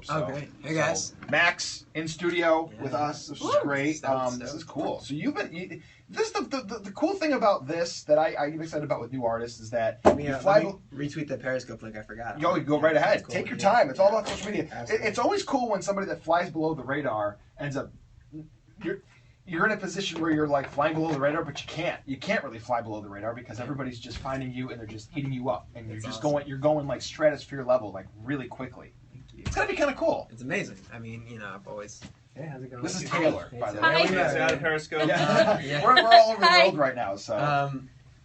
So, oh, great. Hey, guys. Max in studio with us. This is great. This is cool. So this is the cool thing about this that I'm excited about with new artists is that you fly. Let me retweet that Periscope link. I forgot. Yo, you go right ahead. Cool. Take your time. It's all about social media. It's always cool when somebody that flies below the radar ends up. You're in a position where you're like flying below the radar, but you can't really fly below the radar because everybody's just finding you and they're just eating you up, and you're going like stratosphere level, like really quickly. It's gotta be kind of cool. It's amazing. I mean, I've always. Hey, how's it going? This is Taylor, by the way. Hi. It's out of Periscope. Yeah. We're all over the world right now, so.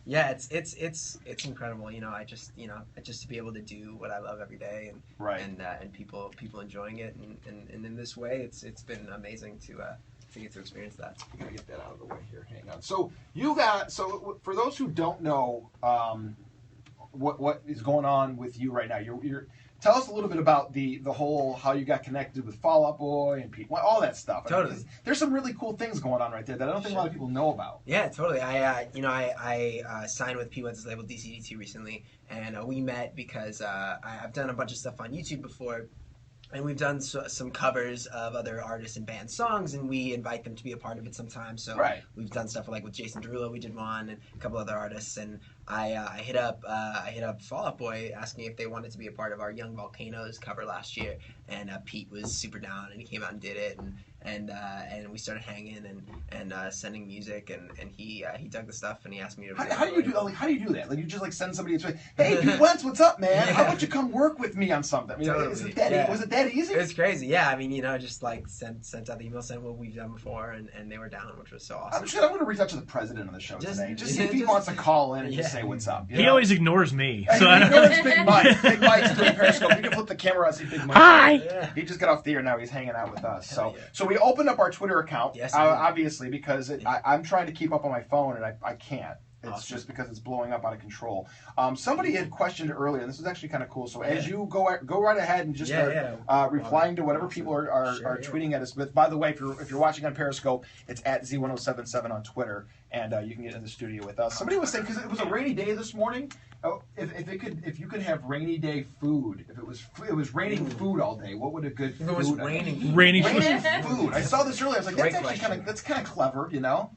Yeah, it's incredible. I just to be able to do what I love every day, and people enjoying it, and in this way, it's been amazing to get to experience that. You gotta get that out of the way here. Hang on. So for those who don't know, what is going on with you right now? You're tell us a little bit about the whole how you got connected with Fall Out Boy and Pete, all that stuff. Totally. I mean, there's some really cool things going on right there that I don't think a lot of people know about. Yeah, totally. I signed with Pete Wentz's label DCD2 recently, and we met because I've done a bunch of stuff on YouTube before. And we've done some covers of other artists and band songs, and we invite them to be a part of it sometimes. So we've done stuff like with Jason Derulo, we did one, and a couple other artists. And I hit up Fall Out Boy asking if they wanted to be a part of our Young Volcanoes cover last year, and Pete was super down, and he came out and did it, and we started hanging and sending music, and he dug the stuff, and he asked me to. How do you do that? Like you just like send somebody to, hey, Pete Wentz, what's up, man? How about you come work with me on something? I mean, Totally. Was it that easy? It was crazy. Yeah, I mean, just like sent out the email, sent what we've done before, and they were down, which was so awesome. I'm going to reach out to the president of the show today, just see if he wants to call in and just say what's up. He always ignores me. So he ignores Big Mike. Big Mike's doing Periscope. You can flip the camera and see Big Mike. Hi. Yeah. He just got off the air now. He's hanging out with us. So we opened up our Twitter account, obviously, because I'm trying to keep up on my phone and I can't. It's just because it's blowing up out of control. Somebody had questioned earlier, and this is actually kind of cool. So as you go right ahead and just start replying to whatever people are tweeting at us with. By the way, if you're watching on Periscope, it's at Z107.7 on Twitter, and you can get in the studio with us. Somebody was saying because it was a rainy day this morning. If you could have rainy day food, if it was raining food all day, what would a good food? If it was raining food. I saw this earlier. I was like, that's kind of clever,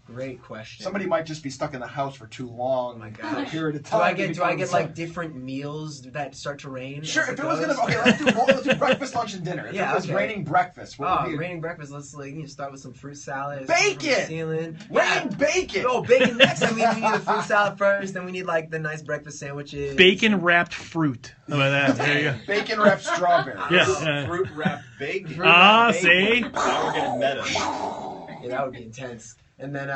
Great question. Somebody might just be stuck in the house for too long. Oh my God. A period of time. Do I get like different meals that start to rain? Sure. If it was let's do breakfast, lunch, and dinner. If it was raining breakfast, what would be? Raining breakfast. Let's start with some fruit salad. Bacon. Rain bacon. Oh, bacon next. Then we need the fruit salad first. Then we need like the nice breakfast sandwiches. Bacon wrapped fruit. How about that? There you go. Bacon wrapped strawberry. Yeah. Fruit wrapped bacon. See? Now we're getting meta. Yeah, that would be intense. And then,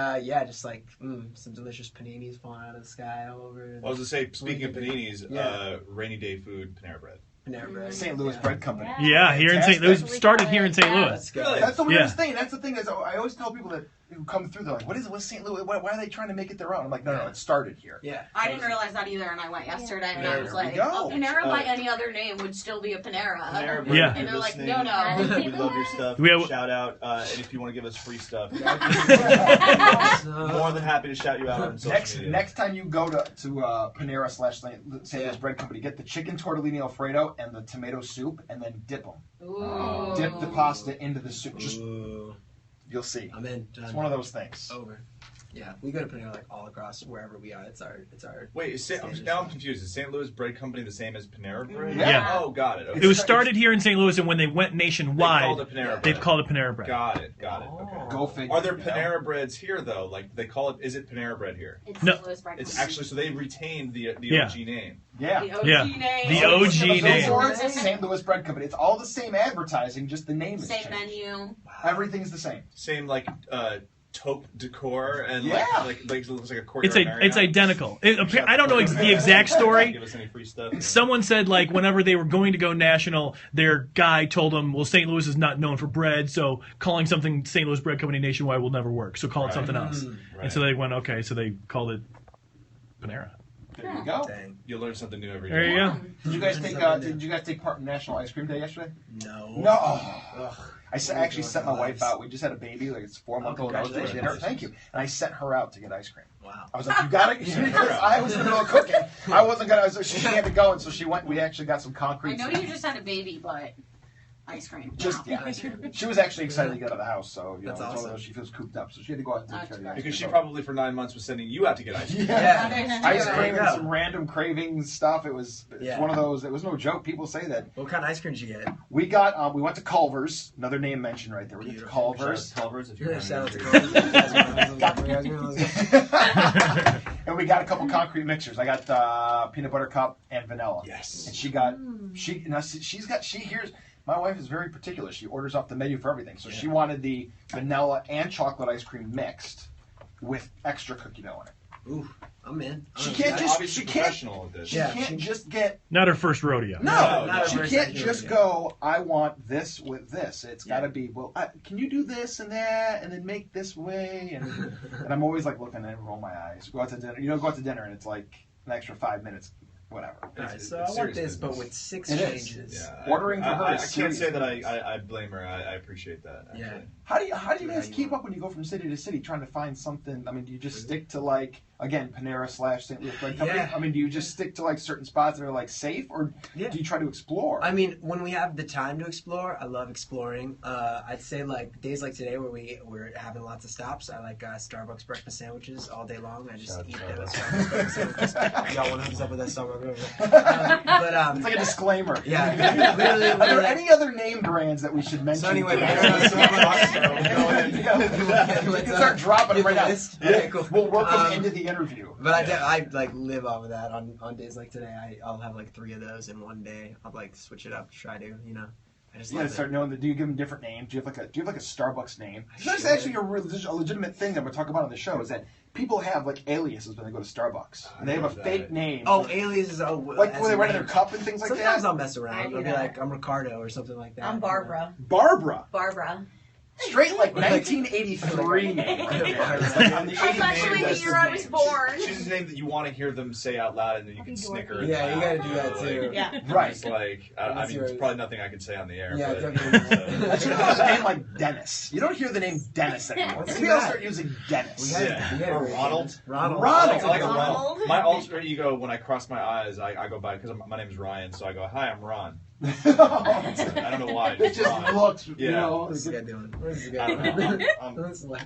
just like some delicious paninis falling out of the sky all over. I was going to say, speaking of paninis, rainy day food, Panera Bread. Panera Bread. St. Louis Bread Company. Yeah, here in St. Louis. Started here in St. Louis. Really? That's the weirdest thing. That's the thing is I always tell people that who come through, they're like, what's St. Louis? Why are they trying to make it their own? I'm like, no, it started here. Yeah. I didn't realize that either, and I went yesterday, and I was like, Panera by any other name would still be a Panera. Panera Bread, Yeah. And they're like, no. We love your stuff. Shout out, and if you want to give us free stuff, more than happy to shout you out on social media. Next time you go to Panera / St. Louis Bread Company, get the chicken tortellini Alfredo and the tomato soup, and then dip them. Ooh. Dip the pasta into the soup. You'll see. I'm in. It's one of those things. Over. Yeah, we go to Panera like all across wherever we are. It's our. Wait, now I'm confused. Is St. Louis Bread Company the same as Panera Bread? Yeah. Oh, got it. Okay. It was started here in St. Louis, and when they went nationwide, they've called it Panera Bread. Got it. Okay. Go figure. Are there Panera Breads here though? Like they call it? Is it Panera Bread here? It's No. St. Louis Bread It's Company. actually so they retained the OG name. Yeah. The OG name. The OG name. Billboards, St. Louis Bread Company. It's all the same advertising, just the name is Same changed. menu. Everything's the same. Same like taupe decor and like it looks like a courtyard. It's identical. I don't know the exact story. Give us any free stuff. Someone said like whenever they were going to go national, their guy told them, well, St. Louis is not known for bread, so calling something St. Louis Bread Company nationwide will never work. So call it something else. Right. And so they went, okay, so they called it Panera. There you go. Dang. You learn something new every day. There you go. Did you guys take part in National Ice Cream Day yesterday? No. No. I actually sent my wife out. We just had a baby, like it's 4-month-old. Congratulations. Thank you. And I sent her out to get ice cream. Wow. I was like, you got it? Because I was in the middle of cooking. I wasn't going to, she had to go, and so she went. We actually got some concrete. I know you just had a baby, but ice cream. Just now. she was actually excited to get out of the house, so That's it's one of awesome. those, she feels cooped up, so she had to go out and take care of the ice Because she cream. probably for 9 months was sending you out to get ice cream. Yeah. Ice There cream you and go. some random cravings stuff. It's one of those. It was no joke. People say that. What kind of ice cream did you get? We got. We went to Culver's. Another name mentioned right there. We went to Culver's. Culver's, if you're Shout out to And we got a couple concrete mixers. I got peanut butter cup and vanilla. Yes. And she got she hears. My wife is very particular. She orders off the menu for everything. So she wanted the vanilla and chocolate ice cream mixed with extra cookie dough in it. Ooh, I'm in. She can't just. Obviously professional at this. She can't just get. Not her first rodeo. No, not she her can't first just rodeo. go. I want this with this. It's got to be. Well, can you do this and that, and then make this way? And I'm always like looking and roll my eyes. Go out to dinner. Go out to dinner, and it's like an extra 5 minutes. Whatever. All right, so it's I want serious this, but business. with 6 It is. changes. Yeah, Ordering for her I is can't serious say that business. I blame her. I appreciate that. Actually. Yeah. How do you Yeah, guys you keep will. up when you go from city to city trying to find something? I mean, do you just stick to like again Panera / St. Louis Bread Company? Yeah. I mean, do you just stick to like certain spots that are like safe, or Yeah. do you try to explore? I mean, when we have the time to explore, I love exploring. I'd say like days like today where we're having lots of stops. I like Starbucks breakfast sandwiches all day long. I just Shout out eat to those Starbucks. Starbucks breakfast sandwiches. Y'all want to hook us up with that Starbucks? It's like a disclaimer. Yeah, literally. Are there any other name brands that we should mention? So anyway, today? You can start dropping them right now. Okay, cool. We'll work them into the interview. But I like live off of that on days like today. I'll have like 3 of those in one day. I'll like switch it up, try to, I just You gotta love start it. knowing that. Do you give them different names? Do you have like a Starbucks name? That's should. actually a legitimate thing that we're talking about on the show. Is that people have like aliases when they go to Starbucks, and they have a fake name. Oh, aliases. Oh, like as when they a write in their name. cup and things like Sometimes that. I'll mess around. I I'll do be that. like, I'm Ricardo or something like that. I'm Barbara. Barbara. Barbara. Straight like 1983 name. It's like on the That's 80 actually the list year of I was names. born. She's a name that you want to hear them say out loud, and then you can snicker. and Yeah, you laugh. gotta do that too. Like, Yeah. Right. It's like I That's mean, yours. it's probably nothing I can say on the air. Yeah, but, definitely. I should have a name like Dennis. You don't hear the name Dennis anymore. What's Maybe I'll that? start using Dennis. We had- Yeah. we had Or great Ronald. names. Ronald. Ronald. I like a Ronald. Ron. My alter ego when I cross my eyes, I go by because my name's Ryan, so I go, "Hi, I'm Ron." I don't know why. It just Ron. looks, Yeah. What's this guy doing? What is this guy I don't doing? know. That's like-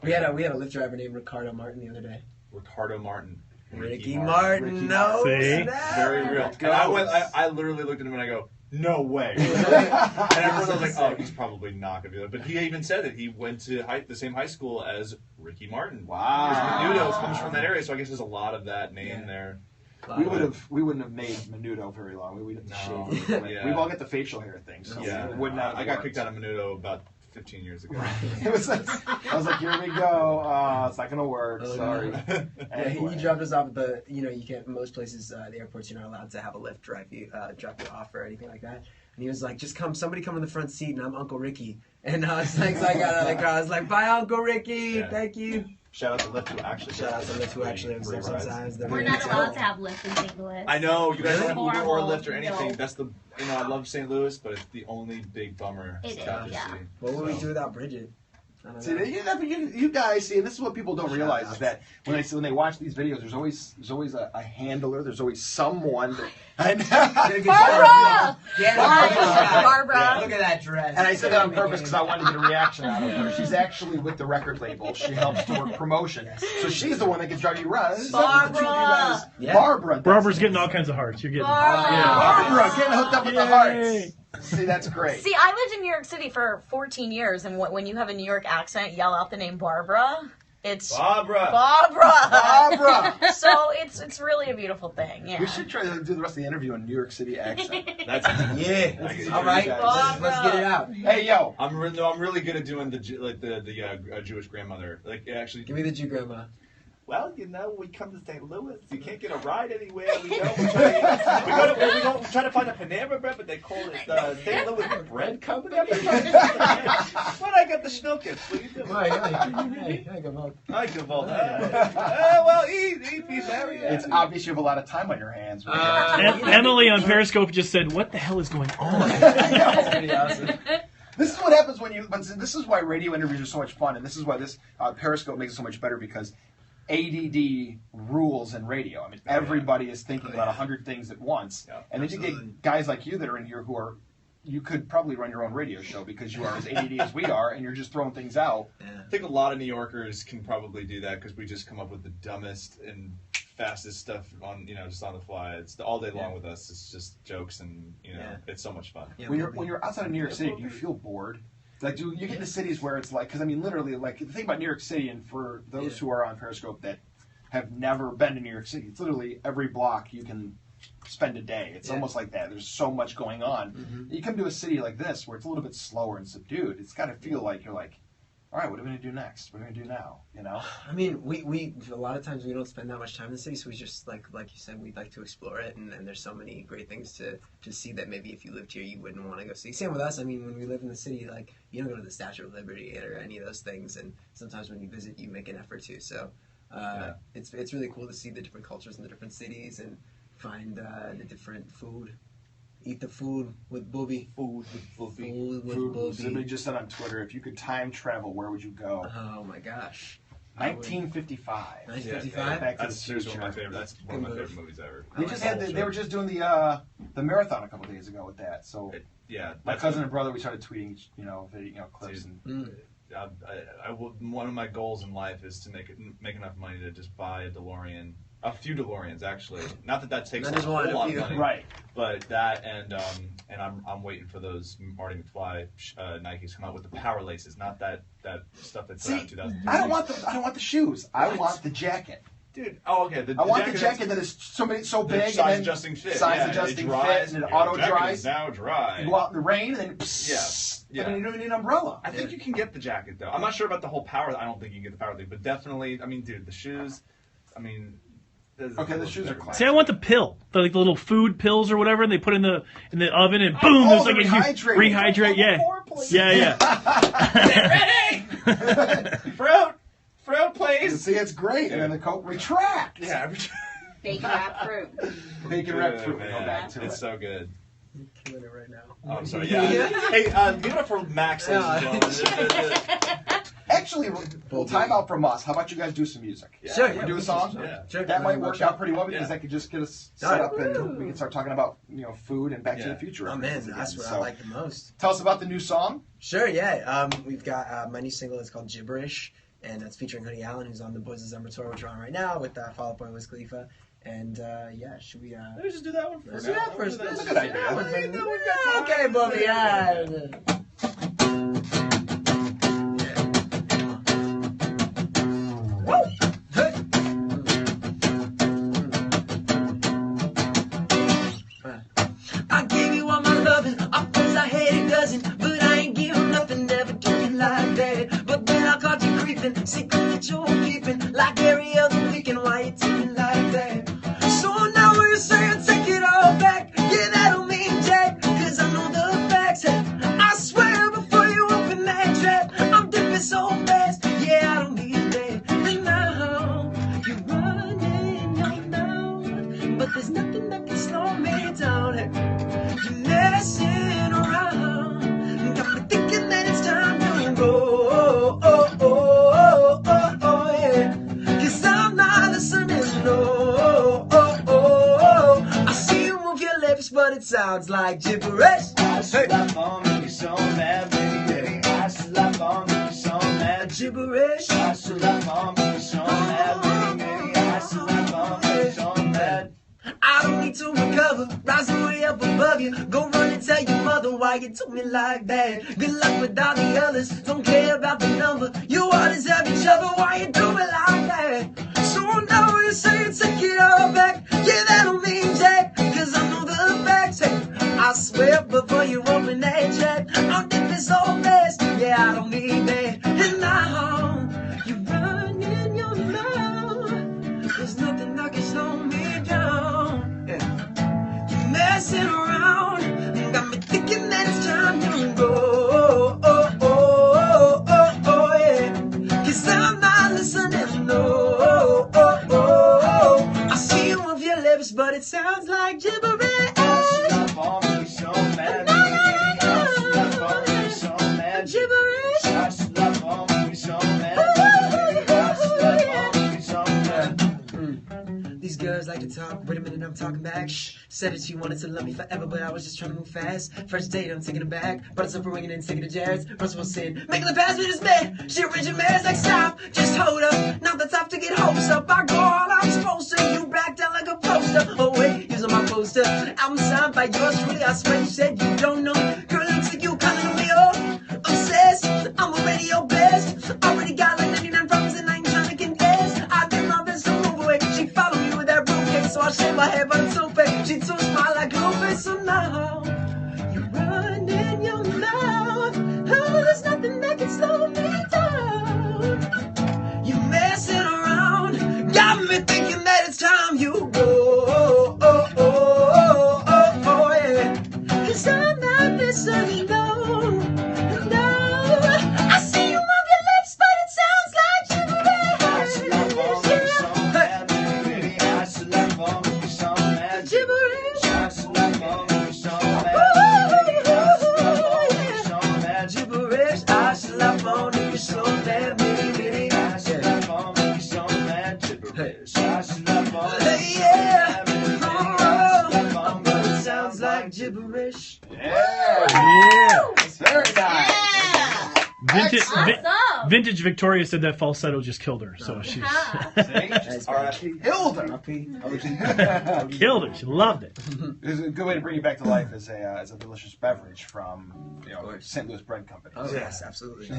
we had a Lyft driver named Ricardo Martin the other day. Ricardo Martin. Ricky Martin. Ricky No. Martin. snap. Very real. Let's And go. I literally looked at him and I go, "No way." And at first I was like, "Oh, he's probably not gonna do that." But he even said that he went to the same high school as Ricky Martin. Wow. Menudo comes from that area, so I guess there's a lot of that name there. We wouldn't have made Menudo very long. We'd have to No. shave it. Yeah. We've all got the facial hair thing, so Yeah, it would not. I got kicked out of Menudo about 15 years ago. It was. I was like, here we go. It's not gonna work. Oh, Sorry. Yeah, Anyway. he dropped us off at the. You can't. Most places, the airports, you're not allowed to have a Lyft drop you off or anything like that. And he was like, "Just come. Somebody come in the front seat, and I'm Uncle Ricky." And I was like, so I got out of the car. I was like, "Bye, Uncle Ricky. Yeah. Thank you." Shout out to Lyft who actually. Shout out to Lyft who actually Free accepts rides. sometimes. They're We're really not chill. allowed to have Lyft in St. Louis. I know you guys don't have Really? Uber or Horrible. Lyft or anything. No. That's the I love St. Louis, but it's the only big bummer. It is, South yeah. DC. What would we do without Bridget? I don't See, know. you guys see, and this is what people don't realize is that when they watch these videos, there's always a handler. There's always someone. Barbara! Get Barbara! Barbara. Look at that dress. And I said that on purpose because I wanted to get a reaction out of her. She's actually with the record label. She helps to work promotion. So she's the one that can drive you around. This is what the two of you guys- Yeah. Barbara. Barbara's getting all kinds of hearts. You're getting. Barbara getting hooked up with the Yay. hearts. See, that's great. See, I lived in New York City for 14 years, and when you have a New York accent, yell out the name Barbara. It's Barbara. Barbara. Barbara. So it's really a beautiful thing. Yeah. We should try to do the rest of the interview in New York City accent. That's Yeah. All right. Guys. Let's get it out. Hey, yo. I'm really good at doing the Jewish grandmother. Like actually, Give me the Jew grandma. well, we come to St. Louis. You can't get a ride anywhere. We go. We try to find a Panera bread, but they call it St. Louis Bread Company. But I got the schnuckers. What are you doing? Hey, come on. I give all that. Well, eat, be merry. It's obvious you have a lot of time on your hands. Emily on Periscope just said, "What the hell is going on?" That's pretty awesome. This is what happens when but this is why radio interviews are so much fun, and this is why this Periscope makes it so much better because ADD rules in radio. I mean, everybody is thinking about 100 things at once, and then you get guys like you that are in here who are you could probably run your own radio show because you are as ADD as we are, and you're just throwing things out. Yeah. I think a lot of New Yorkers can probably do that because we just come up with the dumbest and fastest stuff on, just on the fly. It's all day long with us. It's just jokes and, it's so much fun. Yeah, when you're outside of New York City, do you feel bored? Like, do you get into cities where it's like, because I mean, literally, like, the thing about New York City, and for those who are on Periscope that have never been to New York City, it's literally every block you can spend a day. It's almost like that. There's so much going on. Mm-hmm. You come to a city like this where it's a little bit slower and subdued. It's got to feel like you're like, all right, what are we going to do next? What are we going to do now? I mean, we a lot of times we don't spend that much time in the city, so we just, like you said, we'd like to explore it, and there's so many great things to see that maybe if you lived here, you wouldn't want to go see. Same with us. I mean, when we live in the city, like, you don't go to the Statue of Liberty or any of those things, and sometimes when you visit, you make an effort to. So it's really cool to see the different cultures in the different cities and find the different food. Eat the food with Booby. Food with Booby. Somebody just said on Twitter, if you could time travel, where would you go? Oh my gosh. 1955. 1955? That's one of my favorite. That's one of my favorite movies ever. They were just doing the marathon a couple days ago with that. So my cousin and brother, we started tweeting, clips. One of my goals in life is to make enough money to just buy a DeLorean. A few DeLoreans, actually. Not that takes a whole lot of money, right? But that and I'm waiting for those Marty McFly Nikes come out with the power laces, not that stuff that put out in 2003. I don't want the shoes. I want the jacket. Dude, okay. I want the jacket that is so big, size adjusting fit. Size adjusting fit, and it auto dries. Now dry. You go out in the rain, and then yeah. And you don't need an umbrella. I think you can get the jacket though. I'm not sure about the whole power. I don't think you can get the power thing, but definitely. I mean, dude, the shoes. I mean. Okay, the shoes are classic. See, I want the pill, the little food pills or whatever, and they put in the oven, and boom, there's like rehydrate. Yeah. Get ready. Fruit, please. See, it's great, and then the Coke retracts. Bacon wrapped fruit. Bacon wrapped fruit. We'll go back to it's so good. I'm killing it right now. Oh, I'm sorry. Yeah. Hey, give it up for Max. Actually, we'll time out from us. How about you guys do some music? Yeah. Sure. We do a song? Sure. That might work out pretty well because that could just get us set up and we can start talking about food and Back to the Future. Oh man, that's what I like the most. Tell us about the new song. Sure, yeah. We've got my new single. It's called Gibberish, and it's featuring Hoodie Allen, who's on the Boys of Zumba tour, which we're on right now with Fall Out Boy and Wiz Khalifa. And should we? Let me just do that one first. Let's do that first. That's a good idea. Okay, Bobby. I gave you all my loving, of course I hate it doesn't, but I ain't giving nothing, never doing like that. But then I caught you creeping, secret that you're keeping, like every other weekend. Why you taking like that? So now we're saying take it all back. Yeah, that don't mean jack, cause I know the facts. I swear before you open that trap, I'm dipping so fast. Yeah, I don't need that. And now you're running your mouth, but there's nothing that can slow me down. You're messing around, got me thinking that it's time to go. Yeah. Cause I'm not listening, no. I see you move your lips, but it sounds like gibberish. I slap on me, so mad, baby. I slap on me, so mad. Gibberish. I slap on me, so mad, baby. I slap on me, so mad. I don't need to recover, rising way up above you. Go run and tell your mother why you took me like that. Good luck with all the others, don't care about the number. You always have each other, why you do me like that? So now you say take it all back. Yeah, that don't mean jack, cause I know the facts. I swear before you open that chat, I'm dipping so fast. Yeah, I don't need that. And now you're running your mouth, there's nothing that can slow me down. You're messing around, got me thinking that it's time to go. Yeah. Cause I'm not listening, no. I see you move your lips, but it sounds like gibberish. I slap on me, so mad, baby. I'm talking back. Shh. Said that she wanted to love me forever, but I was just trying to move fast. First date, I'm taking it back. Brought us up for ringing and singing to jazz. Merciful sin, making the past with this man. She a rigid man's like, stop, just hold up. Not the top to get hopes up. I go all I'm supposed to. You back down like a poster. Oh wait, using my poster. I'm signed by yours truly. I swear you said you don't know. Girl, it looks like you calling me up. Obsessed, I'm already your best. Already got like 99 problems and I ain't trying to confess. I did my best to move away. She followed me with that briefcase, so I shaved my head, but it's so fake. She too smile like Lupe, so now you run in your mouth. Oh, there's nothing that can slow me down. You messing around, got me thinking that it's time you go. Oh, oh, oh, oh, oh, yeah. 'Cause I'm not missing no, no. I see you move your lips, but it sounds like gibberish. Gibberish, I should love on you so bad, baby. It sounds like gibberish. Yeah. It's very nice. Vintage Victoria said that falsetto just killed her, so she's Killed her. killed her. She loved it. It's a good way to bring you back to life as a delicious beverage from St. Louis Bread Company. Oh yes, absolutely.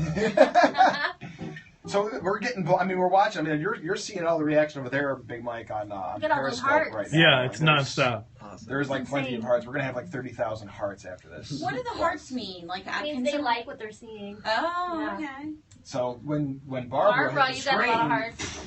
So we're getting. I mean, we're watching. I mean, you're seeing all the reaction over there, Big Mike, on Periscope right now. Yeah, it's nonstop. Awesome. There's like plenty of hearts. We're gonna have like 30,000 hearts after this. What do the hearts mean? Like It means they like what they're seeing. Oh, Yeah. okay. So when Barbara hit the you got a lot of screen, hearts.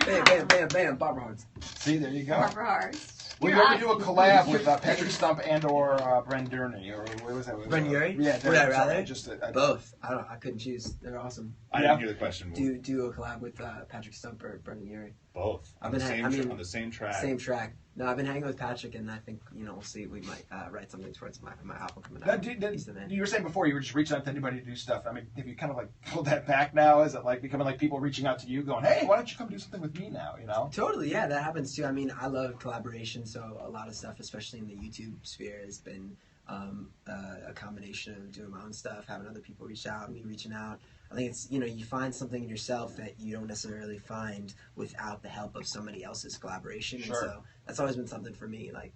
Bam, bam, bam, bam, Barbara Hearts. see, there you go. Barbara Hearts. We hope to do a collab with Patrick Stump and or Bren Durney, or what was that? Bren Urie? Yeah, Would I sorry, rather? just Both. I couldn't choose. They're awesome. I didn't hear the question. Do a collab with Patrick Stump or Brendan Urie. Both I've on been the same track. Same track. No, I've been hanging with Patrick, and I think we'll see. We might write something towards my album coming out. He's the man. You were saying before you were just reaching out to anybody to do stuff. I mean, have you kind of like pulled that back now? Is it like becoming like people reaching out to you, going, "Hey, why don't you come do something with me now?" You know? Totally, yeah, that happens too. I mean, I love collaboration, so a lot of stuff, especially in the YouTube sphere, has been a combination of doing my own stuff, having other people reach out, me reaching out. I think it's, you find something in yourself that you don't necessarily find without the help of somebody else's collaboration. Sure. And so that's always been something for me, like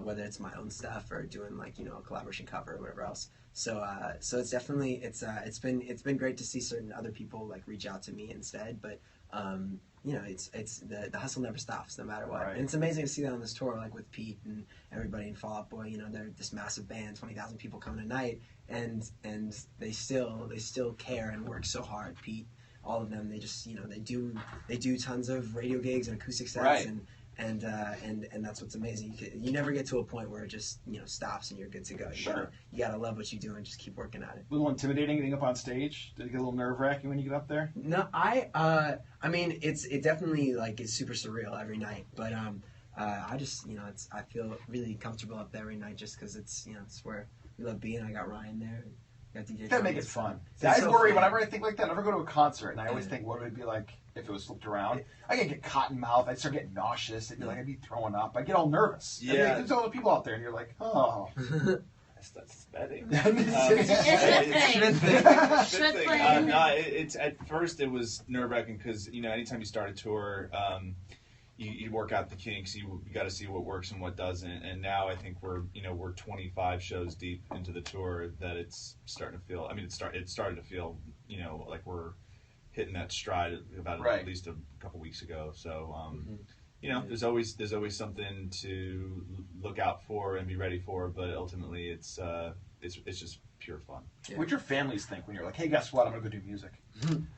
whether it's my own stuff or doing like, a collaboration cover or whatever else. So it's definitely, it's been great to see certain other people like reach out to me instead, but it's the hustle never stops no matter what. Right. And it's amazing to see that on this tour, like with Pete and everybody in Fall Out Boy. They're this massive band, 20,000 people coming tonight, and they still care and work so hard. Pete, all of them, they just they do tons of radio gigs and acoustic sets, right. and that's what's amazing. You never get to a point where it just stops and you're good to go. You gotta love what you do and just keep working at it. A little intimidating getting up on stage. Did it get a little nerve wracking when you get up there? No, I mean it definitely like is super surreal every night, but I just I feel really comfortable up there every night just because it's it's where we love being. I got Ryan there. Got DJ. Gotta make it fun. So I worry fun. whenever I think like that. I never go to a concert, and I always think, what would it be like if it was flipped around? I could get cotton mouth. I'd start getting nauseous. It'd be like I'd be throwing up. I'd get all nervous. Yeah. I mean, there's all the people out there, and you're like, oh. That's betting. It's at first it was nerve wracking because anytime you start a tour, you work out the kinks. You got to see what works and what doesn't. And now I think we're 25 shows deep into the tour that it's starting to feel. I mean, it started to feel like we're hitting that stride about right. at least a couple weeks ago. So there's always something to look out for and be ready for. But ultimately, it's just pure fun. Yeah. What'd your families think when you're like, hey, guess what? I'm gonna go do music.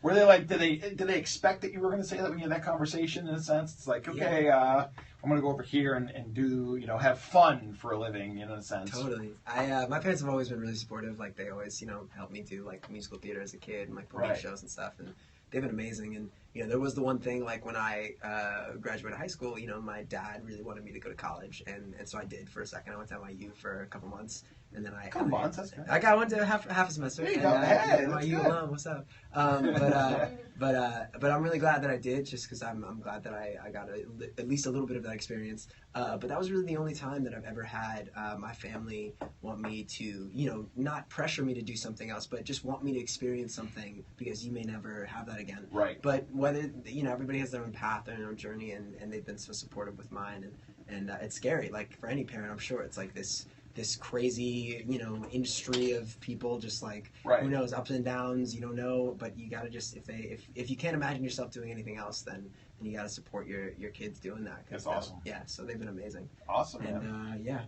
Were they like, did they expect that you were gonna say that when you had that conversation? In a sense, it's like, okay, I'm gonna go over here and do have fun for a living. In a sense. Totally. My parents have always been really supportive. Like they always helped me do like musical theater as a kid and like put on shows and stuff. And they've been amazing. And there was the one thing like when I graduated high school, my dad really wanted me to go to college, and so I did for a second. I went to NYU for a couple months, and then I Couple months, that's good. I went to half a semester. There you and, go. Hey, NYU alum, what's up? But I'm really glad that I did, just because I'm glad that I got at least a little bit of that experience. But that was really the only time that I've ever had my family want me to, not pressure me to do something else, but just want me to experience something, because you may never have that again. Right. But whether, everybody has their own path, their own journey, and they've been so supportive with mine, and it's scary. Like, for any parent, I'm sure it's like this crazy, industry of people, just like, right. Who knows, ups and downs, you don't know, but you gotta just, if you can't imagine yourself doing anything else, then you gotta support your kids doing that. That's awesome. Yeah, so they've been amazing. Awesome, and man.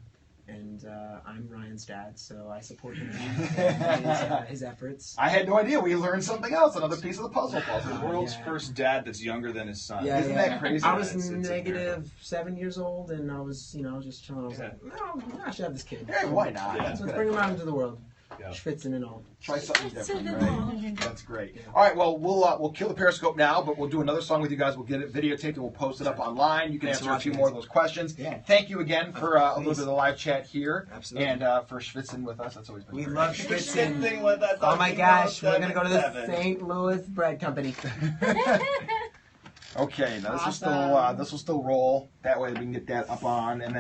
And I'm Ryan's dad, so I support him in his efforts. I had no idea. We learned something else, another piece of the puzzle. The world's first dad that's younger than his son. Yeah, Isn't that crazy? I was negative 7 years old, and I was, just chilling. I was like, no, I should have this kid. Hey, why not? Yeah. Let's bring him out into the world. Yeah. Schwitzen and all. Try something different, right? That's great. All right, well, we'll kill the Periscope now, but we'll do another song with you guys. We'll get it videotaped and we'll post it up online. You can answer a few more of those questions. Yeah. Thank you again for a little bit of the live chat here. Absolutely. And for Schwitzen with us. That's always been We great. love Schwitzen. With us Oh my gosh, we're going to go to the 7. St. Louis Bread Company. Okay, now this will still roll. That way we can get that up on, and then